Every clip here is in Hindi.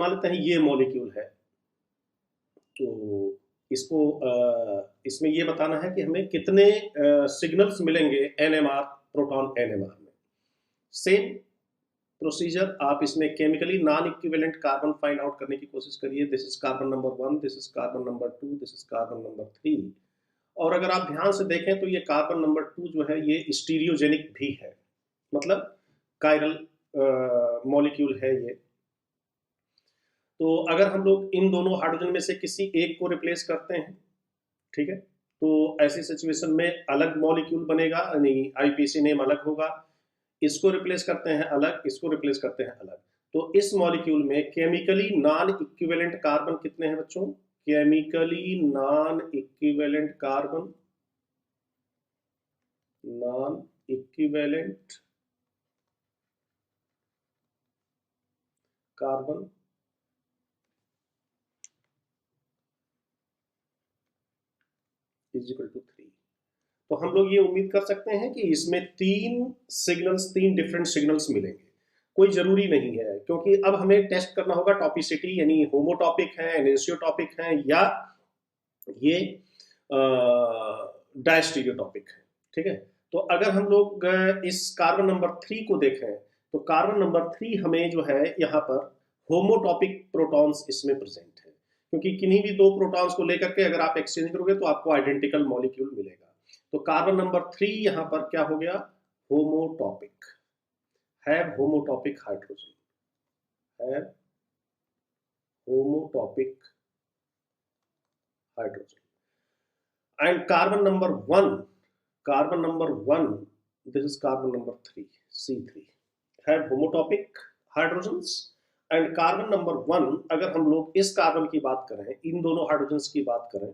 मान लेते हैं ये मॉलिक्यूल है, तो इसको इसमें ये बताना है कि हमें कितने सिग्नल्स मिलेंगे NMR, प्रोटॉन NMR में। सेम प्रोसीजर आप इसमें chemically non equivalent carbon find out करने की कोशिश करिए। This is carbon number 1, this is carbon number 2, this is carbon number 3। और अगर आप ध्यान से देखें तो ये कार्बन नंबर 2 जो है ये स्टीरियोजेनिक भी है, मतलब कायरल मॉलिक्यूल है ये। तो अगर हम लोग इन दोनों हाइड्रोजन में से किसी एक को रिप्लेस करते हैं, ठीक है, तो ऐसी सिचुएशन में अलग मॉलिक्यूल बनेगा, यानी आईपीसी नेम अलग होगा। इसको रिप्लेस करते हैं अलग, इसको रिप्लेस करते हैं अलग। तो इस मॉलिक्यूल में केमिकली नॉन इक्विवेलेंट कार्बन कितने हैं बच्चों? Chemically non equivalent carbon, non equivalent carbon is equal to 3। तो हम लोग ये उम्मीद कर सकते हैं कि इसमें तीन डिफरेंट सिग्नल्स मिलेंगे। कोई जरूरी नहीं है, क्योंकि अब हमें टेस्ट करना होगा टॉपिसिटी, यानी होमोटॉपिक है, एनेंशियोटॉपिक है, या ये डायस्टीरियोटॉपिक है। ठीक है, तो अगर हम लोग इस कार्बन नंबर 3 को देखें, तो कार्बन नंबर 3 हमें जो है यहाँ पर होमोटॉपिक प्रोटॉन्स इसमें प्रेजेंट है, क्योंकि किन्हीं भी दो प्रोटॉन्स को लेकर के अगर आप एक्सचेंज करोगे तो आपको आइडेंटिकल मॉलिक्यूल मिलेगा। तो कार्बन नंबर 3 यहाँ पर क्या हो गया? Homotopic, have homotopic hydrogen, have homotopic hydrogen. And carbon number 1, this is carbon number 3, C3, have homotopic hydrogens। and carbon number 1, अगर हम लोग इस कार्बन की बात करें, इन दोनों हाइड्रोजन्स की बात करें,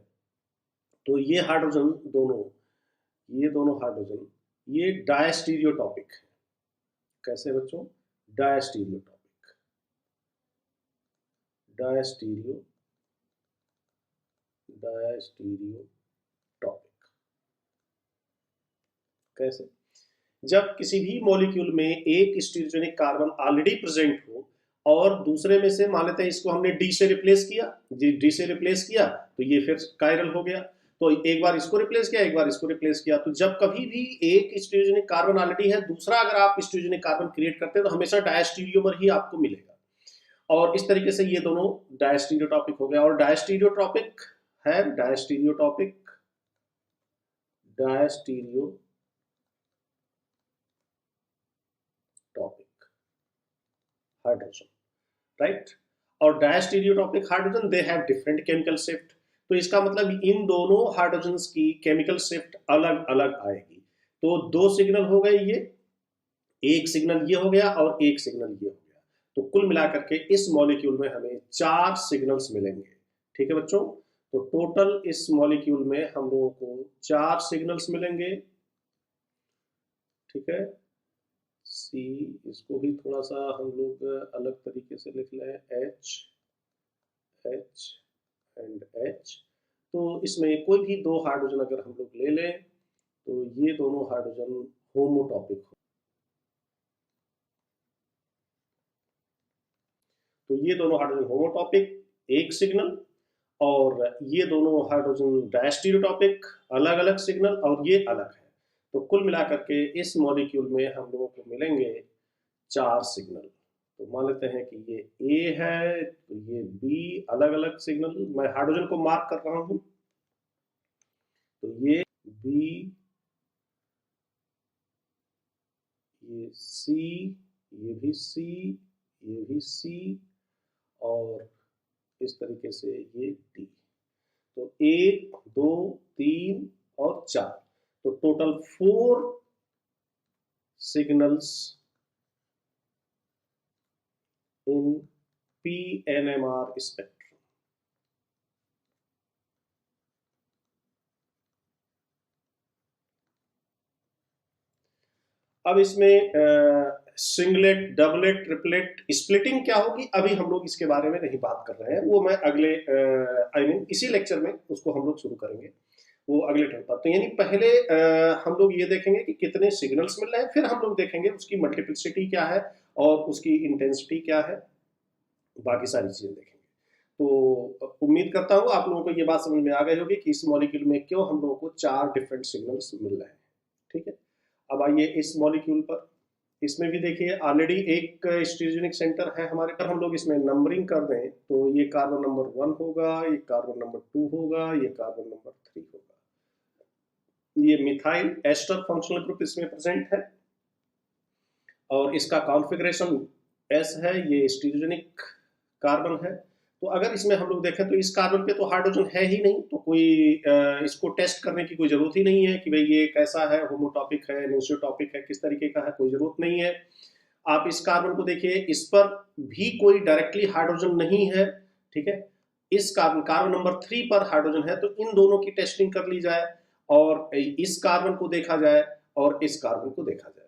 तो ये हाइड्रोजन दोनों हाइड्रोजन ये डायस्टीरियोटॉपिक है। कैसे बच्चों? डायस्टीरियोटॉपिक, डायस्टीरियोटॉपिक। कैसे? जब किसी भी मॉलिक्यूल में एक स्टीरियोजेनिक कार्बन ऑलरेडी प्रेजेंट हो और दूसरे में से मान लेते हैं इसको हमने डी से रिप्लेस किया, डी से रिप्लेस किया तो ये फिर कायरल हो गया। तो एक बार इसको रिप्लेस किया, एक बार इसको रिप्लेस किया। तो जब कभी भी एक स्टीरियोजेनिक कार्बन ऑलरेडी है, दूसरा अगर आप स्टीरियोजेनिक कार्बन क्रिएट करते हैं तो हमेशा डायस्टीरियोमर ही आपको मिलेगा। और इस तरीके से ये दोनों डायस्टीरियोटॉपिक हो गया। और डायस्टीरियोटॉपिक है, डायस्टीरियोटॉपिक हाइड्रोजन, राइट। और diastereotopic hydrogen they have different chemical shift. तो इसका मतलब इन दोनों हाइड्रोजन्स की केमिकल शिफ्ट अलग अलग आएगी। तो दो सिग्नल हो गए, ये एक सिग्नल ये हो गया और एक सिग्नल ये हो गया। तो कुल मिलाकर के इस मॉलिक्यूल में हमें 4 सिग्नल्स मिलेंगे। ठीक है बच्चों, तो टोटल इस मॉलिक्यूल में हम लोगों को 4 सिग्नल्स मिलेंगे। ठीक है, सी, इसको भी थोड़ा सा हम लोग अलग तरीके से लिख लें, H एंड H। तो इसमें कोई भी दो हाइड्रोजन अगर हम लोग ले लें तो ये दोनों हाइड्रोजन होमोटॉपिक हो। तो ये दोनों हाइड्रोजन होमोटॉपिक, एक सिग्नल, और ये दोनों हाइड्रोजन डायस्टीरियोटॉपिक, अलग अलग सिग्नल, और ये अलग है। तो कुल मिलाकर के इस मॉलिक्यूल में हम लोगों को मिलेंगे 4 सिग्नल। तो मान लेते हैं कि ये ए है, तो ये बी, अलग अलग सिग्नल। मैं हाइड्रोजन को मार्क कर रहा हूं, तो ये बी, ये सी, ये भी सी, ये भी सी, और इस तरीके से ये डी। तो 1, 2, 3 और 4, तो total 4 signals in PNMR spectrum. अब इसमें सिंगलेट, डबलेट, ट्रिपलेट, स्प्लिटिंग क्या होगी, अभी हम लोग इसके बारे में नहीं बात कर रहे हैं। वो मैं अगले इसी लेक्चर में उसको हम लोग शुरू करेंगे, वो अगले टर्म पर। तो यानी पहले हम लोग ये देखेंगे कि कितने सिग्नल्स मिल रहे हैं, फिर हम लोग देखेंगे उसकी मल्टीप्लिसिटी क्या है और उसकी इंटेंसिटी क्या है। बाकी सारी चीजें देखेंगे। तो उम्मीद करता हूँ आप लोगों को ये बात समझ में आ गई होगी कि इस मॉलिक्यूल में क्यों हम लोगों को 4 डिफरेंट सिग्नल्स मिल रहे हैं। ठीक है, अब आइए इस मॉलिक्यूल पर। इसमें भी देखिए ऑलरेडी एक स्टीरियोनिक सेंटर है हमारे पर। हम लोग इसमें नंबरिंग कर दें तो ये कार्बन नंबर 1 होगा, ये कार्बन नंबर 2 होगा, ये कार्बन नंबर 3 होगा। ये मिथाइल एस्टर फंक्शनल ग्रुप इसमें प्रेजेंट है और इसका कॉन्फ़िगरेशन एस है। ये स्टीरियोनिक कार्बन है। तो अगर इसमें हम लोग देखें तो इस कार्बन पे तो हाइड्रोजन है ही नहीं, तो कोई इसको टेस्ट करने की कोई ज़रूरत ही नहीं है कि भाई ये कैसा है, होमोटॉपिक है, एनिसोटॉपिक है, किस तरीके का है, कोई ज़रूरत नहीं है। आप इस कार्बन को देखिए, इस पर भी कोई डायरेक्टली हाइड्रोजन नहीं है। ठीक है, इस कार्बन कार्बन नंबर 3 पर हाइड्रोजन है, तो इन दोनों की टेस्टिंग कर ली जाए और इस कार्बन को देखा जाए और इस कार्बन को देखा जाए।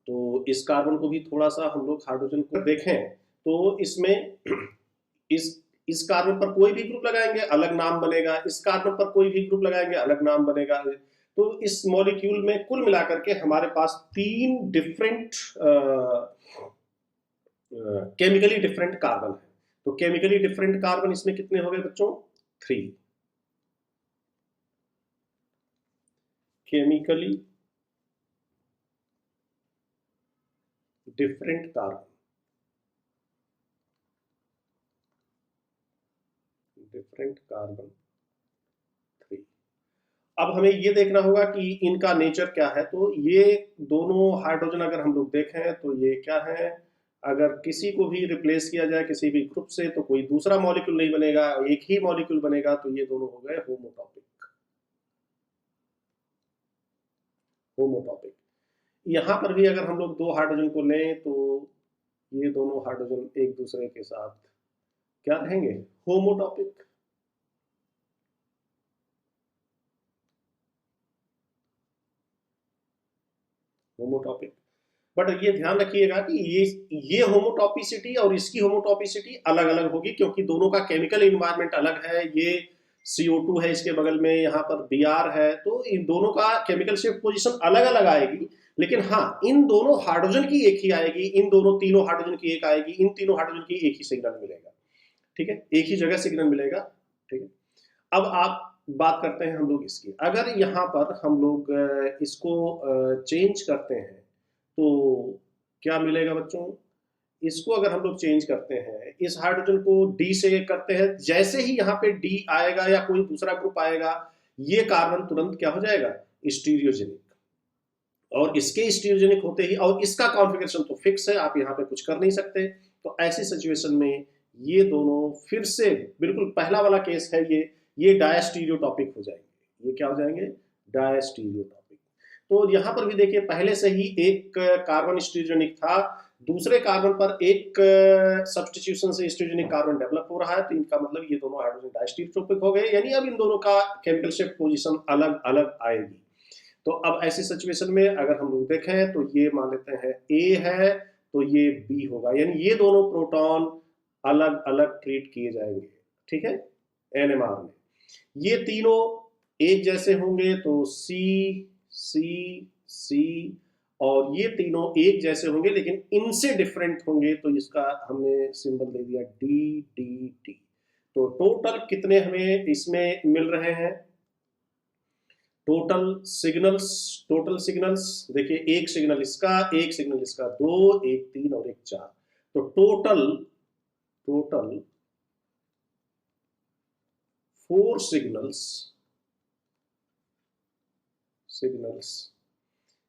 तो इस कार्बन को भी थोड़ा सा हम लोग हाइड्रोजन को देखें तो इसमें इस कार्बन पर कोई भी ग्रुप लगाएंगे अलग नाम बनेगा, इस कार्बन पर कोई भी ग्रुप लगाएंगे अलग नाम बनेगा। तो इस मॉलिक्यूल में कुल मिलाकर के हमारे पास 3 डिफरेंट केमिकली डिफरेंट कार्बन है। तो केमिकली डिफरेंट कार्बन इसमें कितने हो गए बच्चों? 3 chemically different carbon, different carbon 3। अब हमें ये देखना होगा कि इनका नेचर क्या है। तो ये दोनों हाइड्रोजन अगर हम लोग देखें तो ये क्या है, अगर किसी को भी रिप्लेस किया जाए किसी भी ग्रुप से तो कोई दूसरा मॉलिक्यूल नहीं बनेगा, एक ही मॉलिक्यूल बनेगा। तो ये दोनों हो गए होमोटॉपिक। होमोटॉपिक यहाँ पर भी अगर हम लोग 2 हाइड्रोजन को लें तो ये दोनों हाइड्रोजन एक दूसरे के साथ क्या रहेंगे? होमोटॉपिक। होमोटॉपिक। बट ये ध्यान रखिएगा कि ये होमोटॉपिसिटी और इसकी होमोटॉपिसिटी अलग अलग होगी, क्योंकि दोनों का केमिकल इन्वायरमेंट अलग है। ये CO2 है इसके बगल में, यहाँ पर Br है, तो इन दोनों का केमिकल शिफ्ट पोजीशन अलग अलग आएगी। लेकिन हाँ, इन दोनों हाइड्रोजन की एक ही आएगी, इन दोनों तीनों हाइड्रोजन की एक आएगी, इन तीनों हाइड्रोजन की एक ही सिग्नल मिलेगा। ठीक है, एक ही जगह सिग्नल मिलेगा। ठीक है, अब आप बात करते हैं हम लोग इसकी। अगर यहाँ पर हम लोग इसको चेंज करते हैं तो क्या मिलेगा बच्चों? इसको अगर हम लोग चेंज करते हैं, इस हाइड्रोजन को D से करते हैं, जैसे ही यहाँ पे D आएगा या कोई दूसरा ग्रुप आएगा, ये कार्बन तुरंत क्या हो जाएगा? स्टीरियोजेनिक। और इसके स्टीरियोजेनिक होते ही, और इसका कॉन्फ़िगरेशन तो फिक्स है, आप यहाँ पे कुछ कर नहीं सकते। तो ऐसी सिचुएशन में ये दोनों फिर से बिल्कुल पहला वाला केस है, ये डायस्टीरियोटॉपिक हो जाएंगे। ये क्या हो जाएंगे? डायस्टीरियोटॉपिक। तो यहाँ पर भी देखिए, पहले से ही एक कार्बन स्टीरियोजेनिक था, दूसरे कार्बन पर एक सब्स्टिट्यूशन से स्टीरियोजेनिक कार्बन डेवलप हो रहा है। तो इनका मतलब ये दोनों हाइड्रोजन डायस्टीरियोटॉपिक हो गए, यानी अब इन दोनों का केमिकल शिफ्ट पोजीशन अलग अलग आएगी। तो अब ऐसी सिचुएशन में अगर हम लोग देखें तो ये मान लेते हैं A है तो ये B होगा, यानी ये दोनों प्रोटॉन अलग अलग ट्रीट किए जाएंगे। ठीक है, NMR में ये तीनों एक जैसे होंगे तो C C C, और ये तीनों एक जैसे होंगे लेकिन इनसे डिफरेंट होंगे, तो इसका हमने सिंबल दे दिया D D D। तो टोटल कितने हमें इसमें मिल रहे हैं? टोटल सिग्नल्स देखिए, एक सिग्नल इसका, एक सिग्नल इसका, 2, एक 3 और एक 4। तो total 4 signals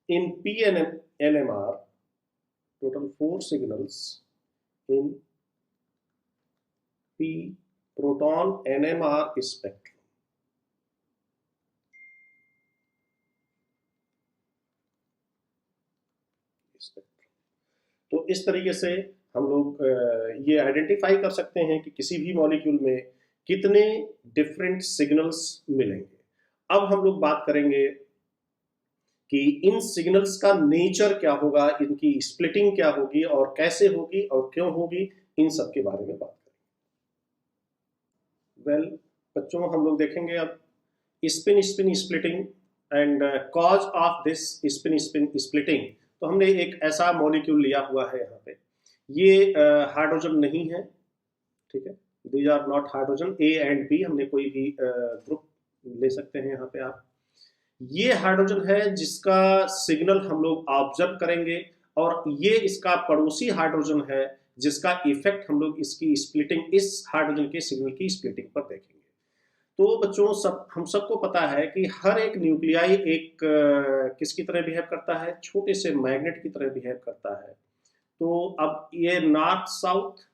in PNMR, total 4 signals in P proton NMR spectrum. तो इस तरीके से हम लोग ये आइडेंटिफाई कर सकते हैं कि किसी भी मॉलिक्यूल में कितने डिफरेंट सिग्नल्स मिलेंगे। अब हम लोग बात करेंगे कि इन सिग्नल्स का नेचर क्या होगा, इनकी स्प्लिटिंग क्या होगी और कैसे होगी और क्यों होगी, इन सब के बारे में बात करेंगे। बच्चों, हम लोग देखेंगे अब spin splitting and cause of this spin splitting. तो हमने एक ऐसा मॉलिक्यूल लिया हुआ है, यहाँ पे ये हाइड्रोजन नहीं है, ठीक है, these are not hydrogen, A and B, हमने कोई भी ग्रुप ले सकते हैं यहाँ पे आप। ये हाइड्रोजन है जिसका सिग्नल हम लोग ऑब्जर्व करेंगे, और ये इसका पड़ोसी हाइड्रोजन है जिसका इफेक्ट हम लोग इसकी स्प्लिटिंग, इस हाइड्रोजन के सिग्नल की स्प्लिटिंग पर देखेंगे। तो बच्चों, हम सबको पता है कि हर एक न्यूक्लियाई एक किसकी तरह बिहेव करता है, छोटे से मैग्नेट की तरह बिहेव करता है। तो अब ये नॉर्थ साउथ,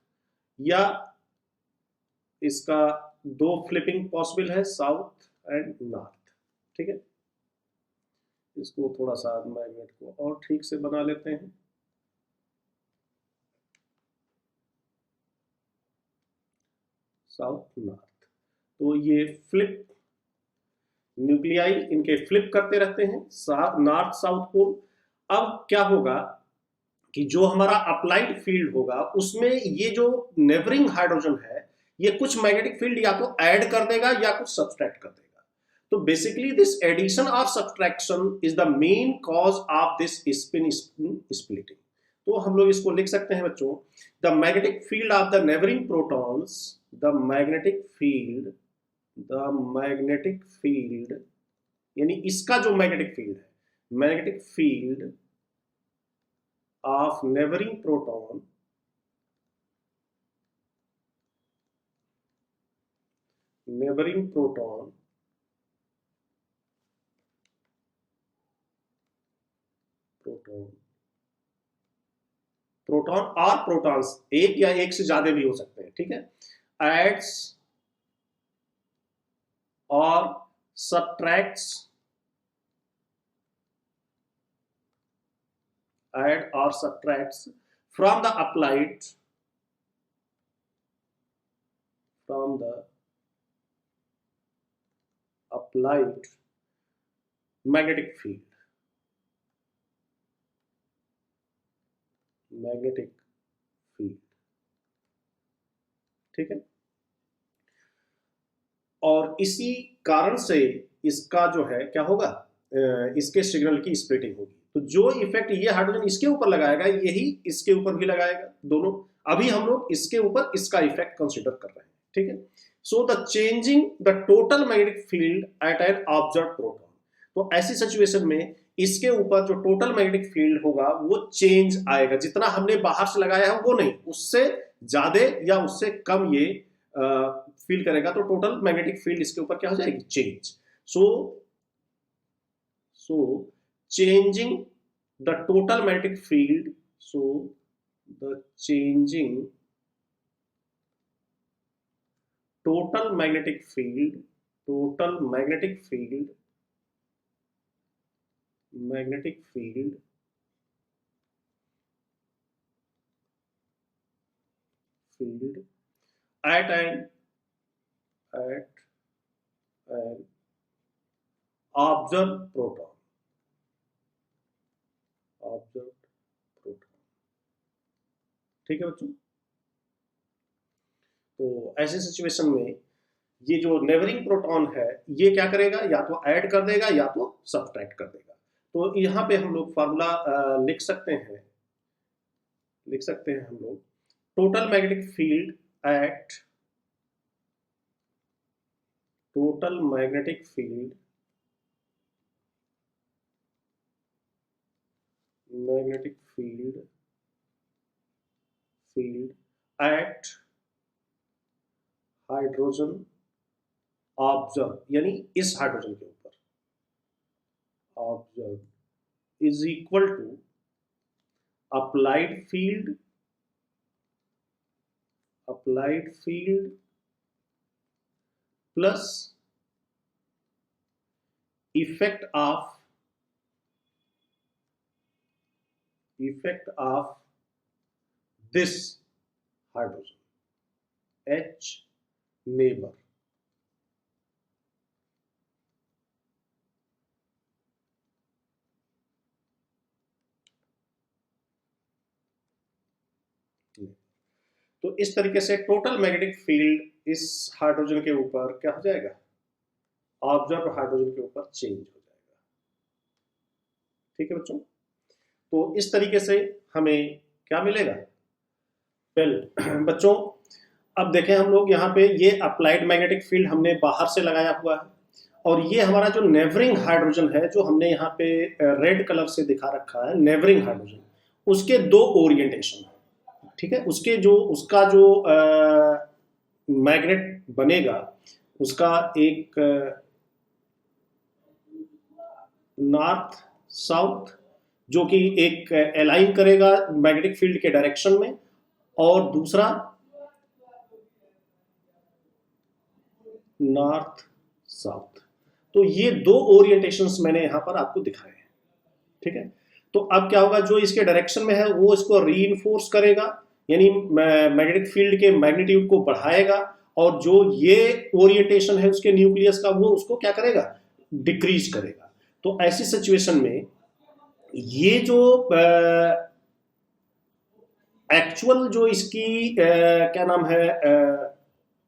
या इसका दो फ्लिपिंग पॉसिबल है, साउथ एंड नॉर्थ, ठीक है। इसको थोड़ा सा मैग्नेट को और ठीक से बना लेते हैं। साउथ नॉर्थ, तो ये फ्लिप न्यूक्लियाई इनके फ्लिप करते रहते हैं, नॉर्थ साउथ पोल। अब क्या होगा कि जो हमारा अप्लाइड फील्ड होगा उसमें ये जो नेबरिंग हाइड्रोजन है, ये कुछ मैग्नेटिक फील्ड या तो ऐड कर देगा या कुछ सब्सट्रैक्ट कर देगा। तो बेसिकली दिस एडिशन और subtraction is the main cause of this spin splitting. तो हम लोग इसको लिख सकते हैं बच्चों, the magnetic field of the neighbouring protons, the magnetic field, the magnetic field, यानी इसका जो मैग्नेटिक फील्ड है, magnetic field of neighboring proton proton और प्रोटॉन्स, एक या एक से ज्यादा भी हो सकते हैं, ठीक है, एड्स और सब्ट्रैक्ट्स, add or subtracts from the applied magnetic field, ठीक है। और इसी कारण से इसका जो है क्या होगा, इसके सिग्नल की स्प्लिटिंग होगी। तो जो इफेक्ट ये हाइड्रोजन इसके ऊपर लगाएगा, यही इसके ऊपर भी लगाएगा, दोनों। अभी हम लोग इसके ऊपर इसका इफेक्ट कंसीडर कर रहे हैं, ठीक है। So the changing the total magnetic field at an observe proton, तो ऐसी सिचुएशन में इसके ऊपर जो टोटल मैग्नेटिक फील्ड होगा वो चेंज आएगा, जितना हमने बाहर से लगाया है वो नहीं, उससे ज्यादा या उससे कम ये फील करेगा। तो टोटल मैग्नेटिक फील्ड इसके ऊपर क्या हो जाएगी, change. So changing the total magnetic field, so the changing total magnetic field at an observed proton, ठीक है बच्चों। तो ऐसी सिचुएशन में ये जो नेबरिंग प्रोटॉन है ये क्या करेगा, या तो ऐड कर देगा या तो सब्ट्रैक्ट कर देगा। तो यहाँ पे हम लोग फार्मूला लिख सकते हैं हम लोग, total magnetic field at magnetic field at hydrogen observe, यानी इस हाइड्रोजन के ऊपर observe is equal to applied field plus effect of this hydrogen H neighbour. तो इस तरीके से टोटल मैग्नेटिक फील्ड इस हाइड्रोजन के ऊपर क्या हो जाएगा, ऑब्जर्व हाइड्रोजन के ऊपर चेंज हो जाएगा, ठीक है बच्चों। तो इस तरीके से हमें क्या मिलेगा, वेल बच्चों, अब देखें हम लोग यहाँ पे ये अप्लाइड मैग्नेटिक फील्ड हमने बाहर से लगाया हुआ है, और ये हमारा जो नेवरिंग हाइड्रोजन है जो हमने यहाँ पे रेड कलर से दिखा रखा है, नेवरिंग हाइड्रोजन, उसके दो ओरिएंटेशन है, ठीक है। उसका जो मैग्नेट बनेगा उसका एक नॉर्थ साउथ, जो कि एक अलाइन करेगा मैग्नेटिक फील्ड के डायरेक्शन में, और दूसरा नॉर्थ साउथ। तो ये दो ओरिएंटेशंस मैंने यहां पर आपको दिखाए हैं, ठीक है। तो अब क्या होगा, जो इसके डायरेक्शन में है वो इसको रीइंफोर्स करेगा, यानी मैग्नेटिक फील्ड के मैग्नीट्यूड को बढ़ाएगा, और जो ये ओरिएंटेशन है उसके न्यूक्लियस का वो उसको क्या करेगा, डिक्रीज करेगा। तो ऐसी सिचुएशन में ये जो एक्चुअल जो इसकी क्या नाम है,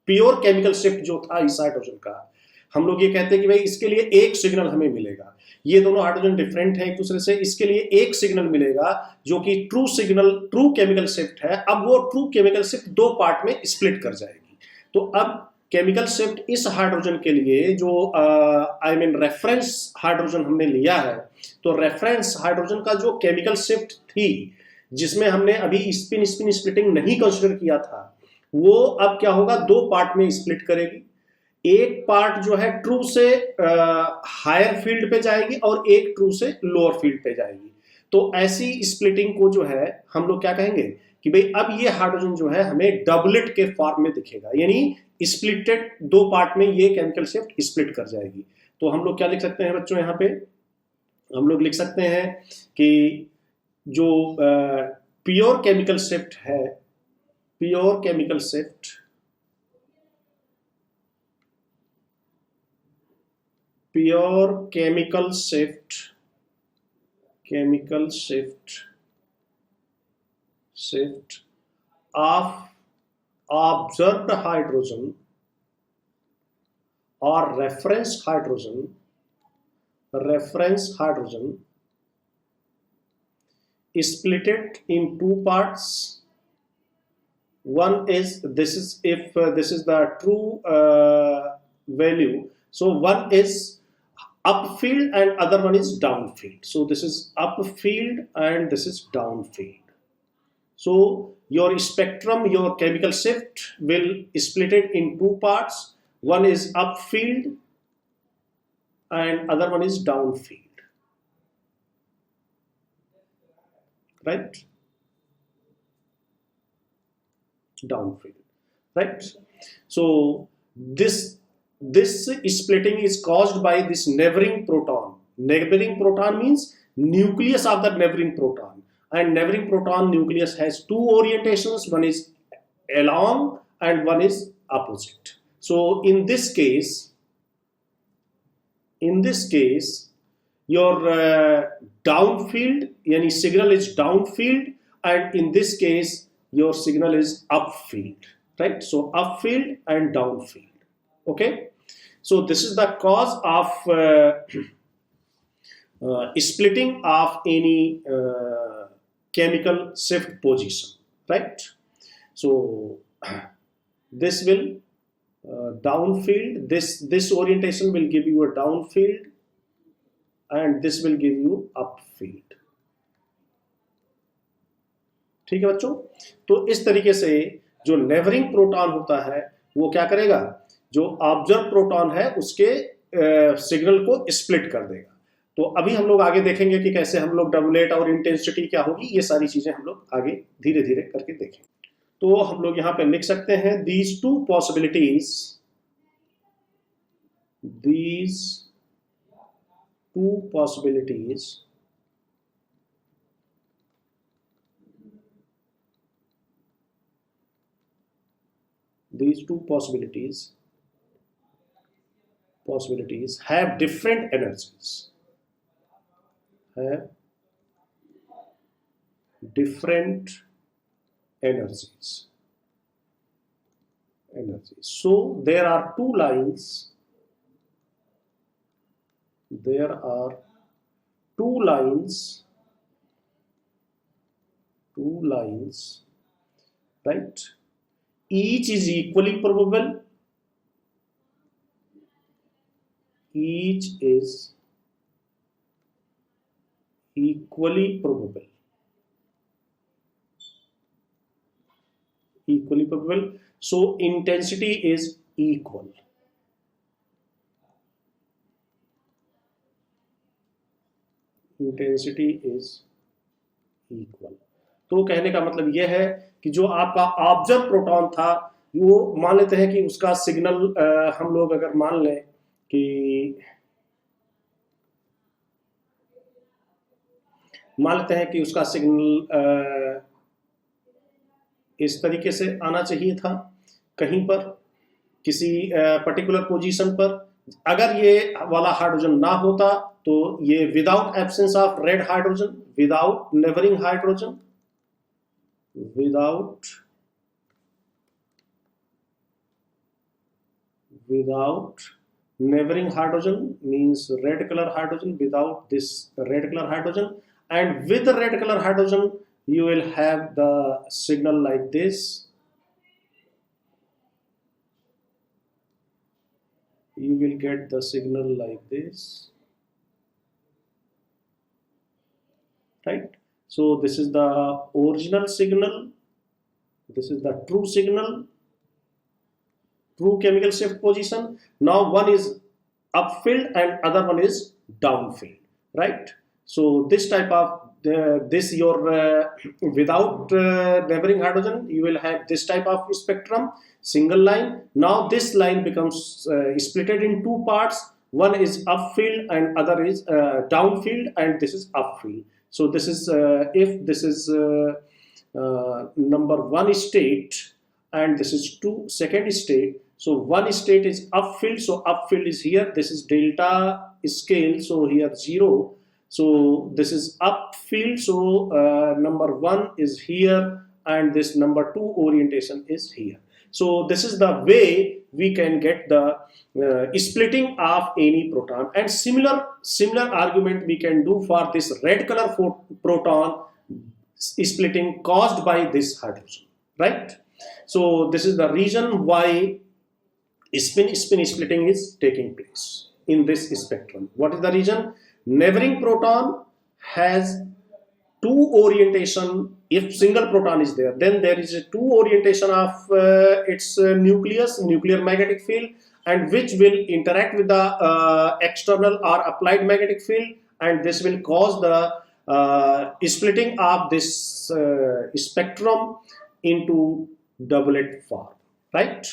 प्योर केमिकल शिफ्ट जो था इस हाइड्रोजन का, हम लोग ये कहते हैं कि भाई इसके लिए एक सिग्नल हमें मिलेगा। ये दोनों हाइड्रोजन डिफरेंट है एक दूसरे से, इसके लिए एक सिग्नल मिलेगा जो कि true signal, true chemical shift है। अब वो ट्रू केमिकल शिफ्ट दो पार्ट में स्प्लिट कर जाएगी। तो अब केमिकल शिफ्ट इस हाइड्रोजन के लिए जो आई मीन रेफरेंस हाइड्रोजन हमने लिया है, तो रेफरेंस हाइड्रोजन का जो केमिकल शिफ्ट थी, जिसमें हमने अभी स्पिन स्पिन स्प्लिटिंग नहीं कंसिडर किया था, वो अब क्या होगा, दो पार्ट में स्प्लिट करेगी। एक पार्ट जो है ट्रू से हायर फील्ड पे जाएगी और एक ट्रू से लोअर फील्ड पे जाएगी। तो ऐसी स्प्लिटिंग को जो है हम लोग क्या कहेंगे कि भाई अब ये हाइड्रोजन जो है हमें डबलेट के फॉर्म में दिखेगा, यानी स्प्लिटेड दो पार्ट में ये केमिकल शिफ्ट स्प्लिट कर जाएगी। तो हम लोग क्या लिख सकते हैं बच्चों, यहाँ पे हम लोग लिख सकते हैं कि जो प्योर केमिकल शिफ्ट है, pure chemical shift, pure chemical shift, chemical shift of observed hydrogen और reference hydrogen splitted in two parts. One is, this is if this is the true value, so one is upfield and other one is downfield. So this is upfield and this is downfield. So your spectrum, your chemical shift will split it in two parts. One is upfield and other one is downfield. Right? Downfield, right? So this splitting is caused by this neighboring proton. Neighboring proton means nucleus of the neighboring proton, and neighboring proton nucleus has two orientations, one is along and one is opposite. So in this case your downfield, yani signal is downfield, and in this case your signal is upfield, right? So upfield and downfield. Okay, so this is the cause of splitting of any chemical shift position, right? So this will downfield, this orientation will give you a downfield and this will give you upfield. ठीक है बच्चों, तो इस तरीके से जो नेवरिंग प्रोटॉन होता है वो क्या करेगा, जो ऑब्जर्व प्रोटॉन है उसके सिग्नल को स्प्लिट कर देगा। तो अभी हम लोग आगे देखेंगे कि कैसे हम लोग डबलेट और इंटेंसिटी क्या होगी, ये सारी चीजें हम लोग आगे धीरे धीरे करके देखेंगे। तो हम लोग यहाँ पे लिख सकते हैं these two possibilities have different energies, so there are two lines, right? each is equally probable, each is equally probable, so intensity is equal. Intensity is equal. तो कहने का मतलब यह है कि जो आपका ऑब्जर्व प्रोटॉन था, वो मान लेते हैं कि उसका सिग्नल हम लोग अगर मान लें कि उसका सिग्नल इस तरीके से आना चाहिए था, कहीं पर किसी पर्टिकुलर पोजीशन पर। अगर ये वाला हाइड्रोजन ना होता तो ये without absence of red hydrogen, without neighbouring hydrogen, without neighboring hydrogen means red color hydrogen, without this red color hydrogen, and with the red color hydrogen you will have the signal like this. You will get the signal like this, right? So this is the original signal, this is the true signal, true chemical shift position. Now one is upfield and other one is downfield, right? So this type of this your without neighboring hydrogen, you will have this type of spectrum, single line. Now this line becomes splitted in two parts. One is upfield and other is downfield, and this is upfield. So this is if this is number one state and this is second state. So one state is upfield, so upfield is here, this is delta scale, so here 0. So this is upfield, so number one is here and this number 2 orientation is here. So this is the way we can get the splitting of any proton. And similar argument we can do for this red color proton splitting caused by this hydrogen, right? So this is the reason why spin splitting is taking place in this spectrum. What is the reason? Neighboring proton has two orientation. If single proton is there, then there is a two orientation of its nucleus, nuclear magnetic field, and which will interact with the external or applied magnetic field, and this will cause the splitting of this spectrum into doublet form, right?